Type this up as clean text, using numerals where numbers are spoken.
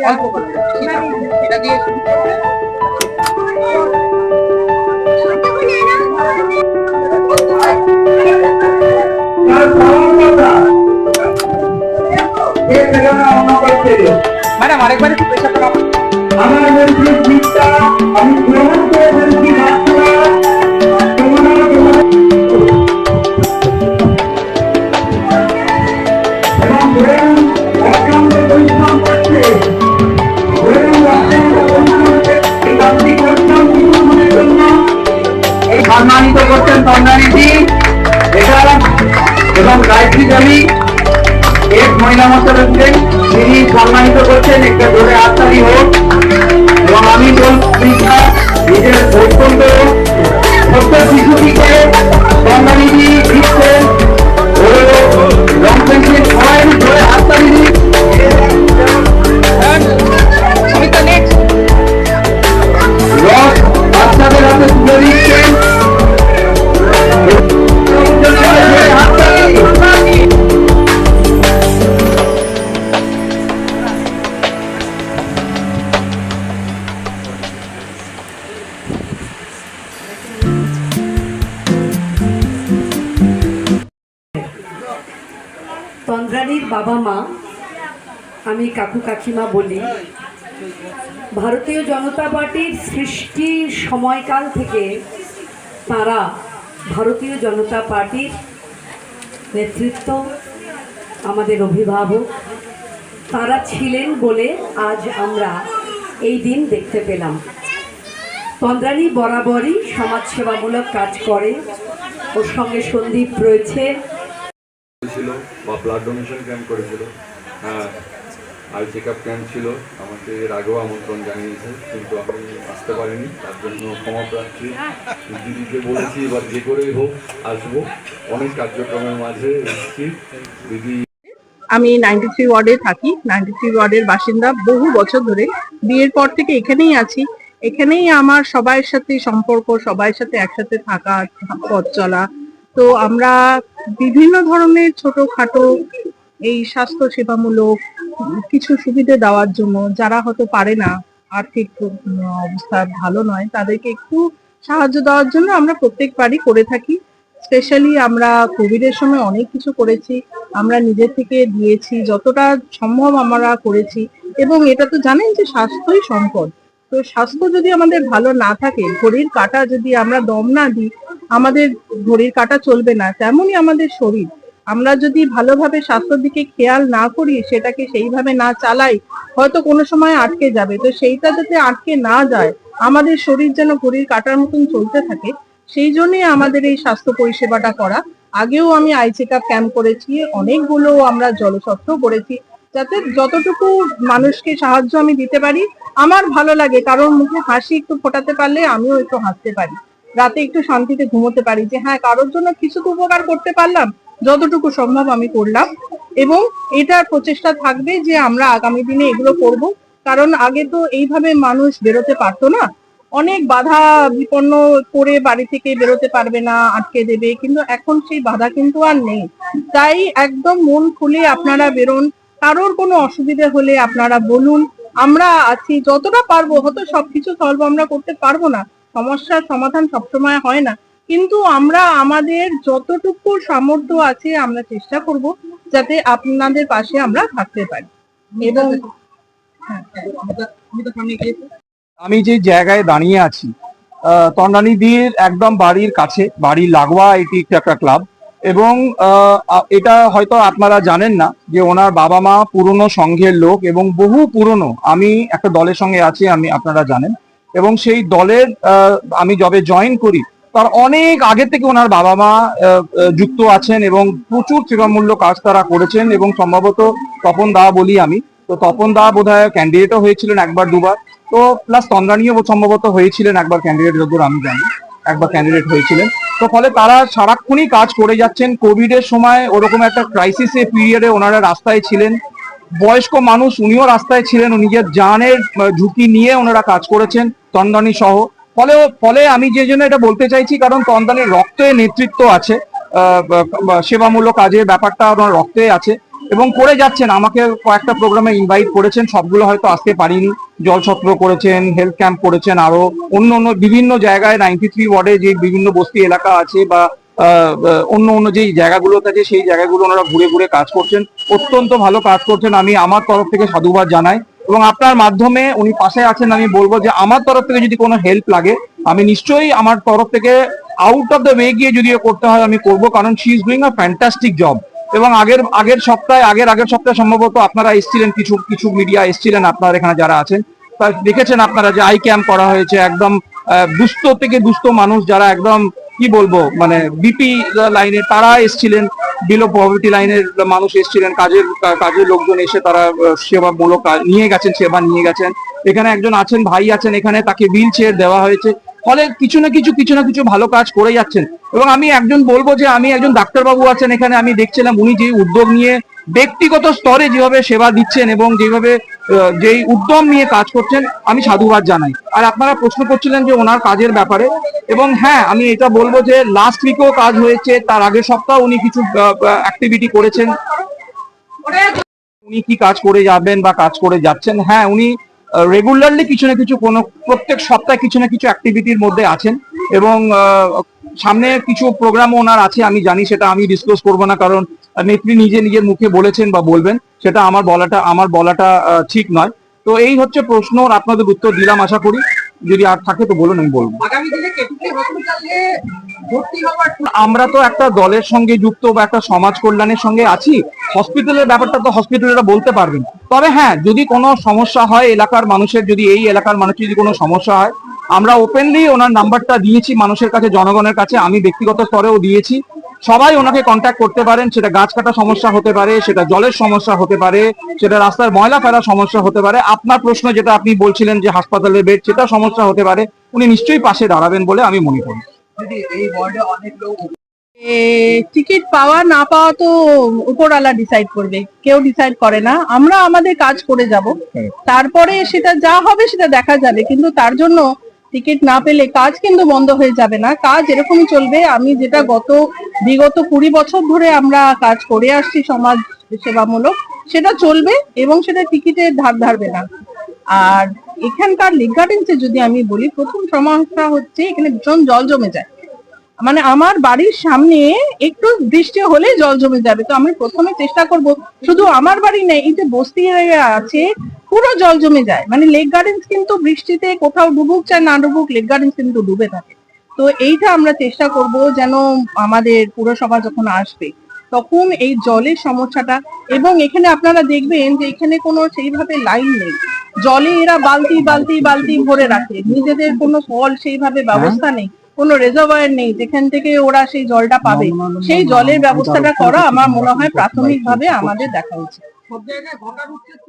অল্প করে বেশি না। এটা দিয়ে শুরু করবে। ম্যাডাম আরেকবার একটু প্রেশার করা আমার গীতটা আমি গ্রহণ করে বলছি সম্মানিত করছেন তন্দ্রানীজি এবং গায়ত্রী দেবী এক মহিলা মহাসচিব তিনি সম্মানিত করছেন। একটা জোরে হাততালি হোক। এবং আমি বলছি নিজের অত্যন্ত ছোট্ট শিশুটিকে তন্দ্রানীজি দিচ্ছেন রং পেন্সিল সবাই জোরে হাততালি দিন। বাচ্চাদের হাতে তুলে দিচ্ছেন। তন্দ্রানীর বাবা মা আমি কাকু কাকিমা বলি। ভারতীয় জনতা পার্টির সৃষ্টির সময়কাল থেকে তারা ভারতীয় জনতা পার্টির নেতৃত্ব, আমাদের অভিভাবক তারা ছিলেন বলে আজ আমরা এই দিন দেখতে পেলাম। তন্দ্রানী বরাবরই সমাজসেবামূলক কাজ করে। ওর সঙ্গে সন্দীপ রয়েছে, বা ব্লাড ডোনেশন ক্যাম্প করেছিল। হ্যাঁ, আই চেক আপ ক্যাম্প ছিল। আমাকে এর আগেও আমন্ত্রণ জানিয়েছে, কিন্তু আমি আসতে পারিনি, তার জন্য ক্ষমা প্রার্থী। দিদিকে বলেছি এবার যে করেই হোক আসবো। অনেক কার্যক্রমের মাঝে এসেছি। দিদি আমি 93 ওয়ার্ডে থাকি, 93 ওয়ার্ডের বাসিন্দা বহু বছর ধরে। বিয়ের পর থেকে এখানেই আছি। এখানেই আমার সবার সাথে সম্পর্ক, সবার সাথে একসাথে থাকা, পথ চলা। তো আমরা বিভিন্ন ধরনের ছোটখাটো এই স্বাস্থ্য সেবামূলক কিছু সুবিধা দেওয়ার জন্য, যারা হয়তো পারে না, আর্থিক অবস্থা ভালো নয়, তাদেরকে একটু সাহায্য দেওয়ার জন্য আমরা প্রত্যেকবারই করে থাকি। স্পেশালি আমরা কোভিডের সময় অনেক কিছু করেছি, আমরা নিজের থেকে দিয়েছি, যতটা সম্ভব আমরা করেছি। এবং এটা তো জানেন যে স্বাস্থ্যই সম্পদ। তো স্বাস্থ্য যদি আমাদের ভালো না থাকে, ঘড়ির কাঁটা যদি আমরা দম না দিই, আমাদের ঘড়ির কাঁটা চলবে না। তেমনই আমাদের শরীর, আমরা যদি ভালোভাবে স্বাস্থ্যের দিকে খেয়াল না করি, সেটাকে সেইভাবে না চালাই, হয়তো কোনো সময় আটকে যাবে। তো সেইটা যাতে আটকে না যায়, আমাদের শরীর যেন ঘড়ির কাঁটার মতন চলতে থাকে, সেই জন্যই আমাদের এই স্বাস্থ্য পরিষেবাটা করা। আগেও আমি আই চেক আপ ক্যাম্প করেছি, অনেকগুলো আমরা জলসত্র করেছি, যাতে যতটুকু মানুষকে সাহায্য আমি দিতে পারি। আমার ভালো লাগে, কারোর মুখে হাসি একটু ফোটাতে পারলে আমিও একটু হাসতে পারি, রাতে একটু শান্তিতে ঘুমোতে পারি, যে হ্যাঁ কারোর জন্য কিছু তো উপকার করতে পারলাম, যতটুকু সম্ভব আমি করলাম। এবং এটার প্রচেষ্টা থাকবে যে আমরা আগামী দিনে এগুলো করব। কারণ আগে তো এইভাবে মানুষ বেরোতে পারতো না, অনেক বাধা বিপন্ন করে বাড়ি থেকে বেরোতে পারবে না, আটকে দেবে, কিন্তু এখন সেই বাধা কিন্তু আর নেই। তাই একদম মন খুলে আপনারা বেরোন। কারোর কোনো অসুবিধা হলে আপনারা বলুন, আমরা আছি, যতটা পারবো। হয়তো সবকিছু সলভ আমরা করতে পারবো না, সমস্যার সমাধান সবসময় হয় না, কিন্তু আমরা আমাদের যতটুকু সামর্থ্য আছে আমরা চেষ্টা করব যাতে আপনাদের পাশে আমরা থাকতে পারি। এবং আমি যে জায়গায় দাঁড়িয়ে আছি, তন্দ্রানীদির একদম বাড়ির কাছে, বাড়ির লাগোয়া এটি একটা ক্লাব। এবং এটা হয়তো আপনারা জানেন না যে ওনার বাবা মা পুরনো সংঘের লোক এবং বহু পুরনো। আমি একটা দলের সঙ্গে আছি, আপনারা জানেন। এবং সেই দলের আমি যবে জয়েন করি, তার অনেক আগে থেকে ওনার বাবা মা যুক্ত আছেন এবং প্রচুর সেবামূল্য কাজ তারা করেছেন। এবং সম্ভবত তপন দা বলি আমি, তো তপন দা বোধহয় ক্যান্ডিডেটও হয়েছিলেন একবার দুবার, তো প্লাস তন্দ্রানীও সম্ভবত হয়েছিলেন একবার ক্যান্ডিডেট, যতদূর আমি জানি একবার ক্যান্ডিডেট হয়েছিলেন। তো ফলে তারা সারাক্ষণই কাজ করে যাচ্ছেন। কোভিড এর সময় ওরকম একটা ক্রাইসিসের পিরিয়ডে ওনারা রাস্তায় ছিলেন। বয়স্ক মানুষ, উনিও রাস্তায় ছিলেন, নিজের জানের ঝুঁকি নিয়ে ওনারা কাজ করেছেন, তন্দ্রানী সহ। ফলে আমি যে জন্য এটা বলতে চাইছি, কারণ তন্দ্রানীর রক্তে নেতৃত্ব আছে, সেবামূলক কাজের ব্যাপারটা ওনার রক্তে আছে। এবং করে যাচ্ছেন। আমাকে কয়েকটা প্রোগ্রামে ইনভাইট করেছেন, সবগুলো হয়তো আসতে পারিনি। জল ছত্র করেছেন, হেলথ ক্যাম্প করেছেন, আরো অন্য অন্য বিভিন্ন জায়গায় 93 ওয়ার্ডে যে বিভিন্ন বস্তি এলাকা আছে বা অন্য অন্য যে জায়গাগুলোতে আছে সেই জায়গাগুলো ওনারা ঘুরে ঘুরে কাজ করছেন, অত্যন্ত ভালো কাজ করছেন। আমি আমার তরফ থেকে সাধুবাদ জানাই এবং আপনার মাধ্যমে উনি পাশে আছেন। আমি বলবো যে আমার তরফ থেকে যদি কোনো হেল্প লাগে আমি নিশ্চয়ই আমার তরফ থেকে আউট অফ দ্য ওয়ে গিয়ে যদিও করতে হয় আমি করবো, কারণ she is doing a fantastic job. এবং আগের সপ্তাহে সম্ভবত আপনারা এসেছিলেন, কিছু কিছু মিডিয়া এসেছিলেন আপনার এখানে যারা আছেন, তা দেখেছেন আপনারা যে আই ক্যাম্প করা হয়েছে। একদম দুস্থ থেকে দুস্থ মানুষ যারা একদম কি বলবো মানে বিপি লাইনে তারা এসেছিলেন, বিলো পভার্টি লাইনের মানুষ এসেছিলেন, কাজের লোকজন এসে তারা সেবামূলক নিয়ে গেছেন, সেবা নিয়ে গেছেন। এখানে একজন আছেন, ভাই আছেন এখানে, তাকে হুইল চেয়ার দেওয়া হয়েছে। ফলে কিছু না কিছু ভালো কাজ করে যাচ্ছেন। এবং আমি বলবো যে আমি একজন ডাক্তারবাবু আছেন এখানে, আমি দেখছিলাম উনি যে উদ্যোগ নিয়ে ব্যক্তিগত স্তরে যেভাবে সেবা দিচ্ছেন এবং যেভাবে যেই উদ্যম নিয়ে কাজ করছেন, আমি সাধুবাদ জানাই। আর আপনারা প্রশ্ন করছিলেন যে ওনার কাজের ব্যাপারে, এবং হ্যাঁ আমি এটা বলবো যে লাস্ট উইকেও কাজ হয়েছে, তার আগের সপ্তাহ উনি কিছু অ্যাক্টিভিটি করেছেন। উনি কি কাজ করে যাবেন বা কাজ করে যাচ্ছেন, হ্যাঁ উনি রেগুলারলি কিছু না কিছু প্রত্যেক সপ্তাহে কিছু না কিছু অ্যাক্টিভিটির মধ্যে আছেন। এবং সামনে কিছু প্রোগ্রামও ওনার আছে, আমি জানি, সেটা আমি ডিসক্লোজ করবো না, কারণ নেত্রী নিজের মুখে বলেছেন বা বলবেন, সেটা আমার বলাটা ঠিক নয়। তো এই হচ্ছে প্রশ্ন, আপনাদের উত্তর দিলাম আশা করি। যদি আর থাকে তো বলুন, আমি বলবো। আমরা তো একটা দলের সঙ্গে যুক্ত বা একটা সমাজ কল্যাণের সঙ্গে আছি। হসপিটালের ব্যাপারটা তো হসপিটালেরা বলতে পারবেন। তবে হ্যাঁ, যদি কোনো সমস্যা হয় এলাকার মানুষের, যদি এই এলাকার মানুষের যদি কোনো সমস্যা হয়, আমরা ওপেনলি ওনার নাম্বারটা দিয়েছি মানুষের কাছে, জনগণের কাছে, আমি ব্যক্তিগত স্তরেও দিয়েছি। সবাই ওনাকে কন্ট্যাক্ট করতে পারেন। সেটা গাছ কাটা সমস্যা হতে পারে, সেটা জলের সমস্যা হতে পারে, সেটা রাস্তার ময়লা ফেলার সমস্যা হতে পারে। আপনার প্রশ্ন যেটা আপনি বলছিলেন যে হাসপাতালের বেড, সেটা সমস্যা হতে পারে। উনি নিশ্চয়ই পাশে দাঁড়াবেন বলে আমি মনে করি। টিকিট পাওয়া না পাওয়া তো উপরওয়ালা ডিসাইড করবে, কেউ ডিসাইড করে না। আমরা আমাদের কাজ করে যাব, তারপরে সেটা যা হবে সেটা দেখা যাবে। কিন্তু তার জন্য টিকিট না পেলে কাজ কিন্তু বন্ধ হয়ে যাবে না, কাজ এরকমই চলবে। আমি যেটা বিগত 20 বছর ধরে আমরা কাজ করে আসছি সমাজ সেবামূলক, সেটা চলবে এবং সেটা টিকিটের ধার ধারবে না। আর এখানকার লেক গার্ডেন্সে যদি আমি বলি, প্রথম সমস্যা হচ্ছে এখানে ভীষণ জল জমে যায়। মানে আমার বাড়ির সামনে একটু বৃষ্টি হলে জল জমে যাবে। তো আমি প্রথমে চেষ্টা করব, শুধু আমার বাড়ি নেই, এই যে বস্তি এরিয়া আছে পুরো জল জমে যায়। মানে লেক গার্ডেন্স কিন্তু বৃষ্টিতে কোথাও ডুবুক চাই না ডুবুক, লেক গার্ডেন্স কিন্তু ডুবে থাকে। তো এইটা আমরা চেষ্টা করব যেন আমাদের পুরসভা যখন আসবে তখন এই জলের সমস্যাটা, এবং এখানে আপনারা দেখবেন যে এখানে কোনো সেইভাবে লাইন নেই, জলে এরা বালতি বালতি বালতি ভরে রাখে, নিজেদের কোনো কল সেইভাবে ব্যবস্থা নেই, কোনো রিজার্ভার নেই যেখান থেকে ওরা সেই জলটা পাবে। সেই জলের ব্যবস্থাটা করা আমার মনে হয় প্রাথমিকভাবে আমাদের দেখা উচিত। সব জায়গায় ঘটার উচিত